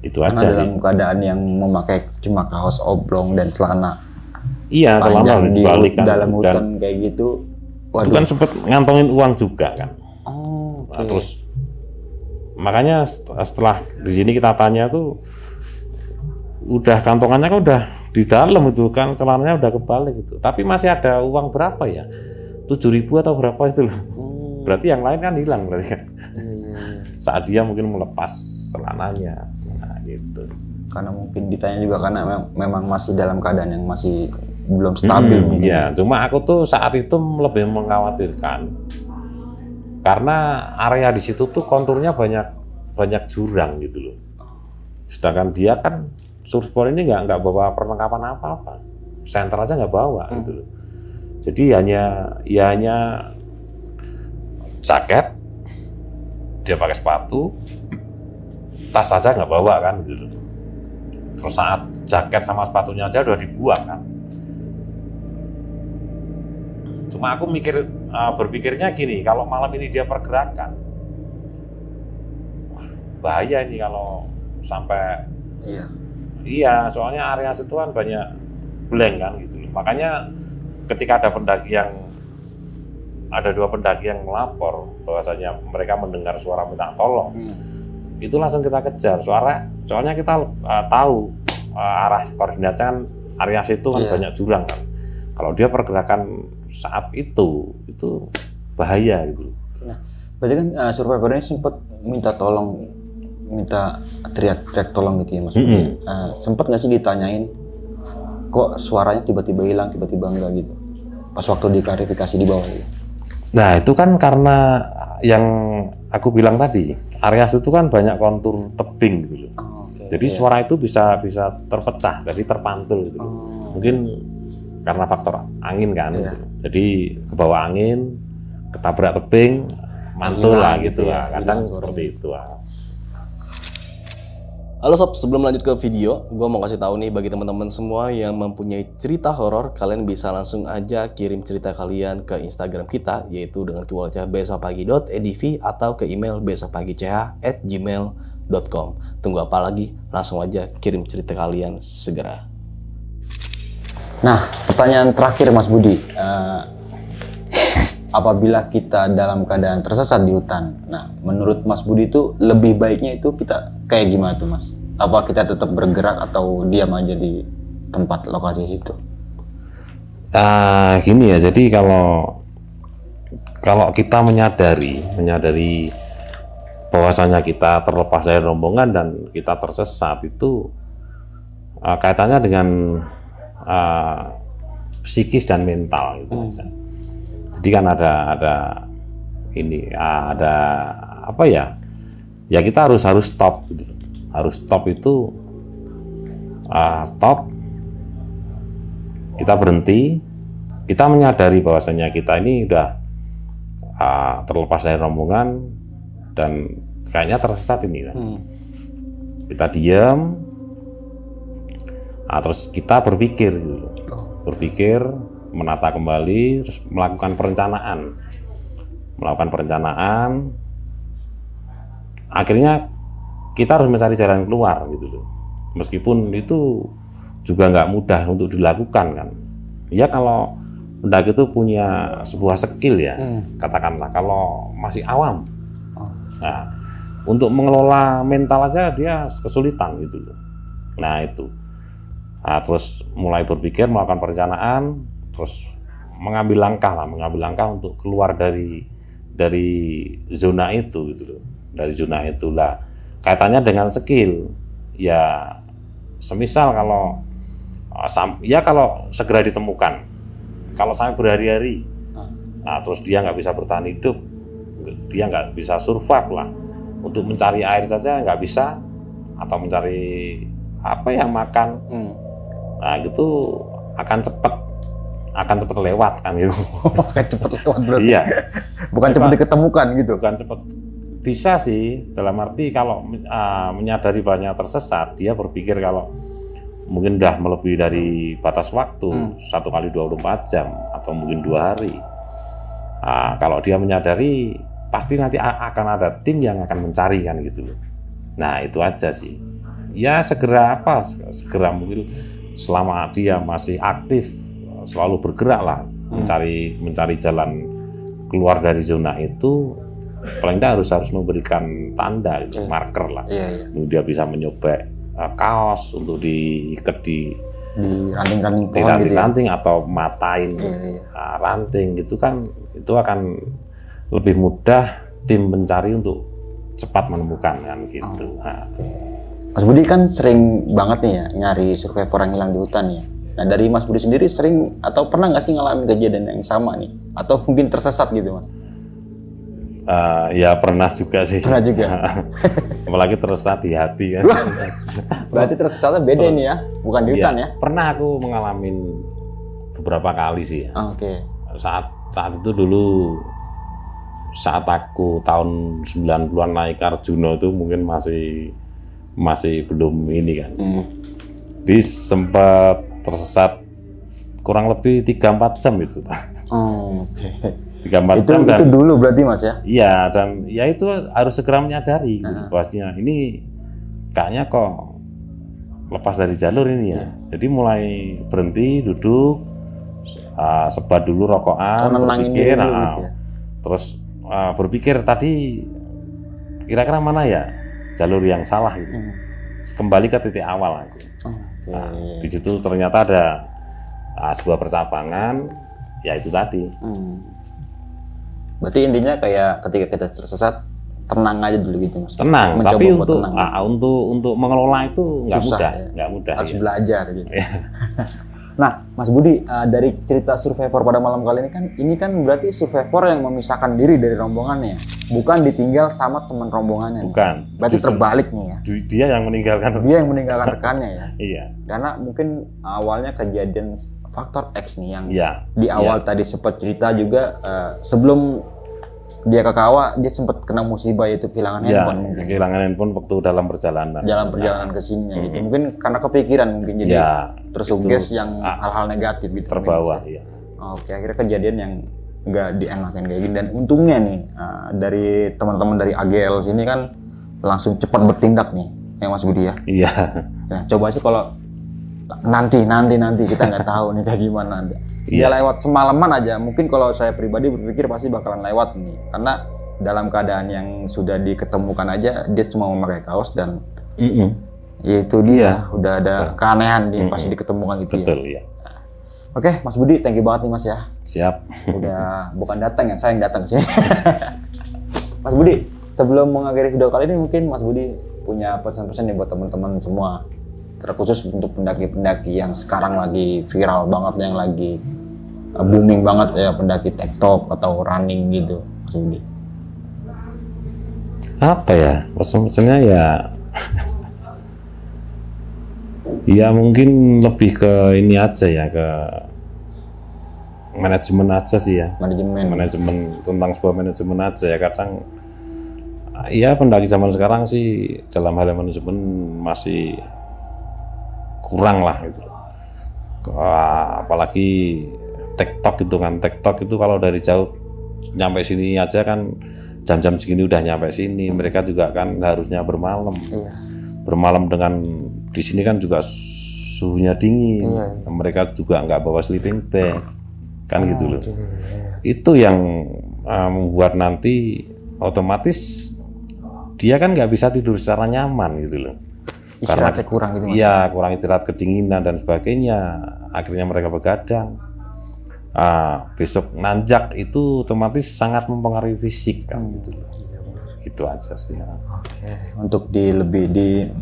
Itu karena aja dalam sih. Keadaan yang memakai cuma kaos oblong dan celana Iya, panjang di dalam hutan kayak gitu, Itu kan sempat ngantongin uang juga kan. Oh, Nah, terus makanya setelah di sini kita tanya tuh udah kantongannya kan udah di dalam itu kan, celananya udah kebalik gitu. Tapi masih ada uang berapa ya? 7.000 atau berapa itu loh. Berarti yang lain kan hilang berarti kan. Saat dia mungkin melepas celananya. Nah, gitu. Karena mungkin ditanya juga karena memang masih dalam keadaan yang masih belum stabil mungkin. Ya, cuma aku tuh saat itu lebih mengkhawatirkan karena area di situ tuh konturnya banyak jurang gitu loh. Sedangkan dia kan surfboard ini nggak bawa perlengkapan apa-apa, senter aja nggak bawa gitu loh. Jadi hanya jaket, dia pakai sepatu, tas aja nggak bawa kan gitu loh. Terus saat jaket sama sepatunya aja udah dibuang kan. Cuma aku berpikirnya gini, kalau malam ini dia pergerakan, wah, bahaya ini kalau sampai. Iya, soalnya area situ kan banyak blank kan gitu. Makanya ketika ada dua pendaki yang melapor bahwasanya mereka mendengar suara minta tolong, itu langsung kita kejar. Soalnya kita tahu arah koordinatnya kan area situ kan banyak jurang kan. Kalau dia pergerakan saat itu bahaya gitu. Nah, berarti kan survivor ini sempat minta teriak tolong gitu ya Mas. Sempat nggak sih ditanyain kok suaranya tiba-tiba hilang, tiba-tiba enggak gitu? Pas waktu diklarifikasi di bawah gitu. Nah, itu kan karena yang aku bilang tadi, area situ kan banyak kontur tebing gitu. Jadi suara itu bisa terpecah, jadi terpantul gitu. Mungkin karena faktor angin kan, gitu. Jadi ke bawah angin, ketabrak tebing, mantul lah gitu lah. Kadang seperti itu lah. Halo sob, sebelum lanjut ke video, gue mau kasih tahu nih bagi teman-teman semua yang mempunyai cerita horor, kalian bisa langsung aja kirim cerita kalian ke Instagram kita, yaitu dengan keywordnya besokpagi.edv atau ke email besokpagi.ch@gmail.com. Tunggu apa lagi? Langsung aja kirim cerita kalian segera. Nah, pertanyaan terakhir Mas Budi, apabila kita dalam keadaan tersesat di hutan, nah menurut Mas Budi itu lebih baiknya itu kita kayak gimana tuh Mas? Apa kita tetap bergerak atau diam aja di tempat lokasi itu? Gini ya, jadi kalau kita menyadari bahwasanya kita terlepas dari rombongan dan kita tersesat itu kaitannya dengan psikis dan mental gitu aja. Jadi kan ada apa ya? Ya kita harus stop gitu. Harus stop itu stop. Kita berhenti. Kita menyadari bahwasanya kita ini udah terlepas dari rombongan dan kayaknya tersesat ini kan. Kita diam. Terus kita berpikir gitu. Berpikir, menata kembali, terus melakukan perencanaan. Akhirnya kita harus mencari jalan keluar gitu loh. Meskipun itu juga nggak mudah untuk dilakukan kan. Ya kalau pendaki itu punya sebuah skill ya, katakanlah kalau masih awam. Nah, untuk mengelola mental aja dia kesulitan gitu loh. Nah itu. Terus mulai berpikir, melakukan perencanaan, terus mengambil langkah untuk keluar dari zona itu gitu loh. Dari zona itulah kaitannya dengan skill. Ya semisal kalau segera ditemukan, kalau sampai berhari-hari, terus dia nggak bisa bertahan hidup, dia nggak bisa survive lah. Untuk mencari air saja nggak bisa, atau mencari apa yang makan. Nah gitu akan cepat lewat kan gitu. Akan cepat lewat berarti. Iya. Bukan cepat diketemukan gitu. Bukan cepat. Bisa sih, dalam arti kalau menyadari bahwa tersesat, dia berpikir kalau mungkin udah melebihi dari batas waktu 1 kali 24 jam atau mungkin 2 hari. Kalau dia menyadari, pasti nanti akan ada tim yang akan mencari kan gitu. Nah itu aja sih. Ya segera mungkin selama dia masih aktif selalu bergerak lah, mencari jalan keluar dari zona itu paling tidak harus memberikan tanda gitu, marker lah. Dia bisa menyobek kaos untuk diikat di ranting-ranting pohon, di ranting-ranting gitu, atau matain ranting gitu kan, itu akan lebih mudah tim pencari untuk cepat menemukan kan gitu. Mas Budi kan sering banget nih ya nyari survivor yang hilang di hutan ya. Nah dari Mas Budi sendiri sering atau pernah nggak sih ngalamin kejadian yang sama nih? Atau mungkin tersesat gitu Mas? Ya pernah juga sih. Pernah juga. Apalagi tersesat di hati kan. Berarti tersesatnya beda nih ya, bukan di hutan ya? Pernah aku mengalami beberapa kali sih ya. Saat itu dulu, saat aku tahun 90-an naik Arjuna itu mungkin masih belum ini kan. Jadi sempat tersesat kurang lebih 3-4 jam itu. 3-4 jam itu dulu berarti Mas ya? Iya, dan ya itu harus segera menyadari bahwasanya ini kayaknya kok lepas dari jalur ini ya. Jadi mulai berhenti, duduk, sebat dulu rokokan, berpikir, terus berpikir tadi kira-kira mana ya jalur yang salah gitu. Kembali ke titik awal aku. Di situ ternyata ada sebuah percabangan, ya itu tadi. Berarti intinya kayak ketika kita tersesat, tenang aja dulu gitu Mas. Tenang, tapi untuk mengelola itu nggak mudah, ya? Nggak mudah. Harus belajar gitu. Nah, Mas Budi, dari cerita survivor pada malam kali ini kan berarti survivor yang memisahkan diri dari rombongannya, bukan ditinggal sama teman rombongannya. Bukan. Berarti terbalik nih ya. Dia yang meninggalkan. Dia yang meninggalkan rekannya ya. Iya. Karena mungkin awalnya kejadian faktor X nih yang di awal tadi sempat cerita juga, sebelum dia ke kawah dia sempat kena musibah, yaitu kehilangan handphone. Mungkin kehilangan handphone waktu dalam perjalanan ke sini gitu. Mungkin karena kepikiran mungkin jadi tersuges yang hal-hal negatif gitu, terbawa. Oke, akhirnya kejadian yang nggak dienakin kayak gini, dan untungnya nih dari teman-teman dari AGL sini kan langsung cepat bertindak nih ya Mas Budi ya. Nah, coba sih kalau nanti kita nggak tahu nih kayak gimana nanti. Dia lewat semalaman aja, mungkin kalau saya pribadi berpikir pasti bakalan lewat nih, karena dalam keadaan yang sudah diketemukan aja dia cuma memakai kaos dan ya itu dia udah ada keanehan dia pasti diketemukan gitu. Betul ya. Oke, Mas Budi, thank you banget nih Mas ya. Siap. Udah bukan datang ya, saya yang datang sini. Mas Budi, sebelum mengakhiri video kali ini mungkin Mas Budi punya pesan-pesan nih buat teman-teman semua, terkhusus untuk pendaki-pendaki yang sekarang lagi viral banget, yang lagi booming banget ya, pendaki TikTok atau running gitu. Apa ya pesan-pesannya ya? Ya mungkin lebih ke ini aja ya, ke manajemen aja sih ya. Manajemen tentang sebuah manajemen aja ya. Kadang ya pendaki zaman sekarang sih dalam hal manajemen masih kurang lah gitu. Apalagi TikTok itu kan, TikTok itu kalau dari jauh nyampe sini aja kan jam-jam segini udah nyampe sini. Mereka juga kan harusnya bermalam. Bermalam dengan di sini kan juga suhunya dingin. Mereka juga nggak bawa sleeping bag kan gitu loh. Itu yang membuat nanti otomatis dia kan nggak bisa tidur secara nyaman gitu loh. Istirahatnya kurang gitu Mas. Iya, kurang istirahat, kedinginan dan sebagainya. Akhirnya mereka begadang. Besok nanjak itu otomatis sangat mempengaruhi fisik kan gitu. Gitu aja sih. Untuk lebih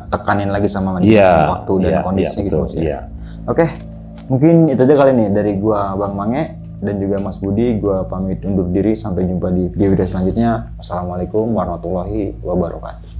tekanin lagi sama waktu dan kondisi gitu Mas. Oke, mungkin itu aja kali nih dari gua Bang Mange dan juga Mas Budi. Gua pamit undur diri, sampai jumpa di video selanjutnya. Assalamualaikum warahmatullahi wabarakatuh.